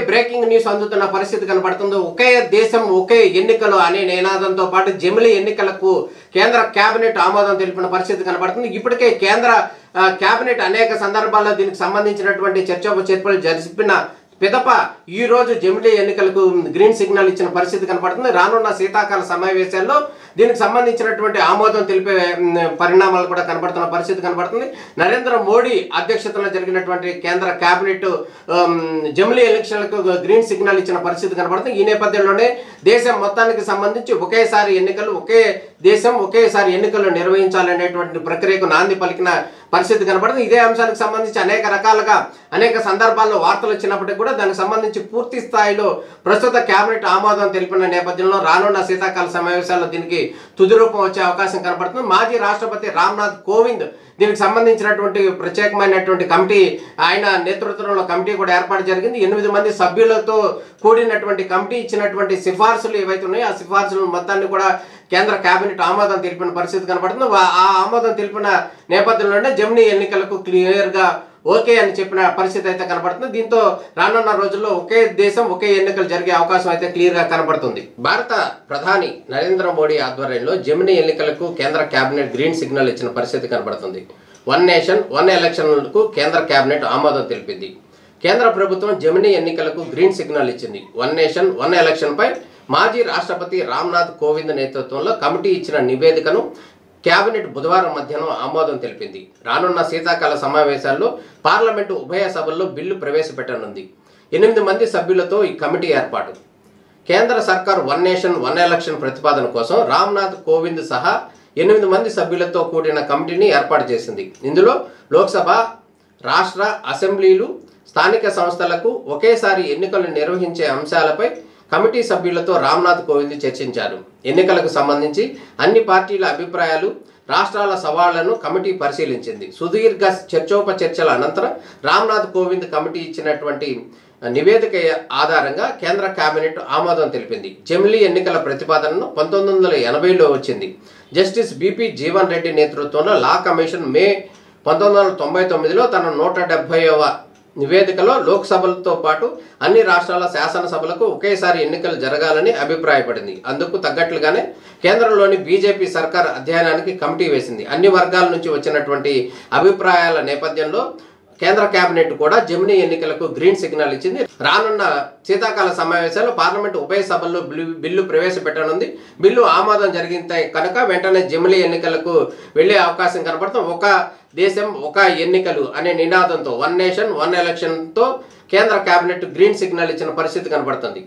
Breaking news అందుతున్న పరిస్థితి కనబడుతుంది. ఒకే దేశం ఒకే ఎన్నికలు అనే నినాదంతో పాటు జమిలీ ఎన్నికలకు కేంద్ర కేబినెట్ ఆమోదం తెలిపిన పరిస్థితి కనబడుతుంది. ఇప్పటికే కేంద్ర కేబినెట్ అనేక సందర్భాల్లో దీనికి సంబంధించినటువంటి చర్చోపచర్చలు జరిపిన పిదప ఈ రోజు జమిలీ ఎన్నికలకు గ్రీన్ సిగ్నల్ ఇచ్చిన పరిస్థితి కనపడుతుంది. రానున్న శీతాకాల సమావేశాల్లో దీనికి సంబంధించినటువంటి ఆమోదం తెలిపే పరిణామాలు కూడా కనబడుతున్న పరిస్థితి కనబడుతుంది. నరేంద్ర మోడీ అధ్యక్షతలో జరిగినటువంటి కేంద్ర కేబినెట్ జమిలీ ఎలక్షన్లకు గ్రీన్ సిగ్నల్ ఇచ్చిన పరిస్థితి కనబడుతుంది. ఈ నేపథ్యంలోనే దేశం మొత్తానికి సంబంధించి ఒకేసారి ఎన్నికలు, ఒకే దేశం ఒకేసారి ఎన్నికలు నిర్వహించాలనేటువంటి ప్రక్రియకు నాంది పలికిన పరిస్థితి కనబడుతుంది. ఇదే అంశానికి సంబంధించి అనేక రకాలుగా అనేక సందర్భాల్లో వార్తలు వచ్చినప్పటికీ కూడా దానికి సంబంధించి పూర్తి స్థాయిలో ప్రస్తుత కేబినెట్ ఆమోదం తెలిపిన నేపథ్యంలో రానున్న శీతాకాల సమావేశాల్లో దీనికి తుది రూపం వచ్చే అవకాశం కనబడుతుంది. మాజీ రాష్ట్రపతి రామ్నాథ్ కోవింద్ దీనికి సంబంధించినటువంటి ప్రత్యేకమైనటువంటి కమిటీ, ఆయన నేతృత్వంలో కమిటీ కూడా ఏర్పాటు జరిగింది. 8 మంది సభ్యులతో కూడినటువంటి కమిటీ ఇచ్చినటువంటి సిఫార్సులు ఏవైతే ఉన్నాయో ఆ సిఫార్సులు మొత్తాన్ని కూడా కేంద్ర కేబినెట్ ఆమోదం తెలిపిన పరిస్థితి కనబడుతుంది. ఆ ఆమోదం తెలిపిన నేపథ్యంలోనే జమిలీ ఎన్నికలకు క్లియర్గా ఓకే అని చెప్పిన పరిస్థితి అయితే కనబడుతుంది. దీంతో రానున్న రోజుల్లో ఒకే దేశం ఒకే ఎన్నికలు జరిగే అవకాశం అయితే క్లియర్గా కనబడుతుంది. భారత ప్రధాని నరేంద్ర మోడీ ఆధ్వర్యంలో జమిలీ ఎన్నికలకు కేంద్ర కేబినెట్ గ్రీన్ సిగ్నల్ ఇచ్చిన పరిస్థితి కనబడుతుంది. వన్ నేషన్ వన్ ఎలక్షన్లకు కేంద్ర కేబినెట్ ఆమోదం తెలిపింది. కేంద్ర ప్రభుత్వం జమిలీ ఎన్నికలకు గ్రీన్ సిగ్నల్ ఇచ్చింది. వన్ నేషన్ వన్ ఎలక్షన్పై మాజీ రాష్ట్రపతి రామ్నాథ్ కోవింద్ నేతృత్వంలో కమిటీ ఇచ్చిన నివేదికను కేబినెట్ బుధవారం మధ్యాహ్నం ఆమోదం తెలిపింది. రానున్న శీతాకాల సమావేశాల్లో పార్లమెంటు ఉభయ సభల్లో బిల్లు ప్రవేశపెట్టనుంది. 8 మంది సభ్యులతో ఈ కమిటీ ఏర్పాటు. కేంద్ర సర్కార్ వన్ నేషన్ వన్ ఎలక్షన్ ప్రతిపాదన కోసం రామ్నాథ్ కోవింద్ సహా 8 మంది సభ్యులతో కూడిన కమిటీని ఏర్పాటు చేసింది. ఇందులో లోక్సభ, రాష్ట్ర అసెంబ్లీలు, స్థానిక సంస్థలకు ఒకేసారి ఎన్నికలు నిర్వహించే అంశాలపై కమిటీ సభ్యులతో రామ్నాథ్ కోవింద్ చర్చించారు. ఎన్నికలకు సంబంధించి అన్ని పార్టీల అభిప్రాయాలు, రాష్ట్రాల సవాళ్లను కమిటీ పరిశీలించింది. సుదీర్ఘ చర్చోపచర్చల అనంతరం రామ్నాథ్ కోవింద్ కమిటీ ఇచ్చినటువంటి నివేదిక ఆధారంగా కేంద్ర కేబినెట్ ఆమోదం తెలిపింది. జమిలీ ఎన్నికల ప్రతిపాదనను 1980లో వచ్చింది. జస్టిస్ బిపి జీవన్ రెడ్డి నేతృత్వంలో లా కమిషన్ మే 1999లో తన 170వ నివేదికలో లోక్సభలతో పాటు అన్ని రాష్ట్రాల శాసనసభలకు ఒకేసారి ఎన్నికలు జరగాలని అభిప్రాయపడింది. అందుకు తగ్గట్లుగానే కేంద్రంలోని బీజేపీ సర్కార్ అధ్యయనానికి కమిటీ వేసింది. అన్ని వర్గాల నుంచి వచ్చినటువంటి అభిప్రాయాల నేపథ్యంలో కేంద్ర కేబినెట్ కూడా జమిలీ ఎన్నికలకు గ్రీన్ సిగ్నల్ ఇచ్చింది. రానున్న శీతాకాల సమావేశాల్లో పార్లమెంటు ఉభయ సభల్లో బిల్లు ప్రవేశపెట్టనుంది. బిల్లు ఆమోదం జరిగితే కనుక వెంటనే జమిలీ ఎన్నికలకు వెళ్లే అవకాశం కనబడుతుంది. ఒక దేశం ఒక ఎన్నికలు అనే నినాదంతో వన్ నేషన్ వన్ ఎలక్షన్తో కేంద్ర కేబినెట్ గ్రీన్ సిగ్నల్ ఇచ్చిన పరిస్థితి కనబడుతుంది.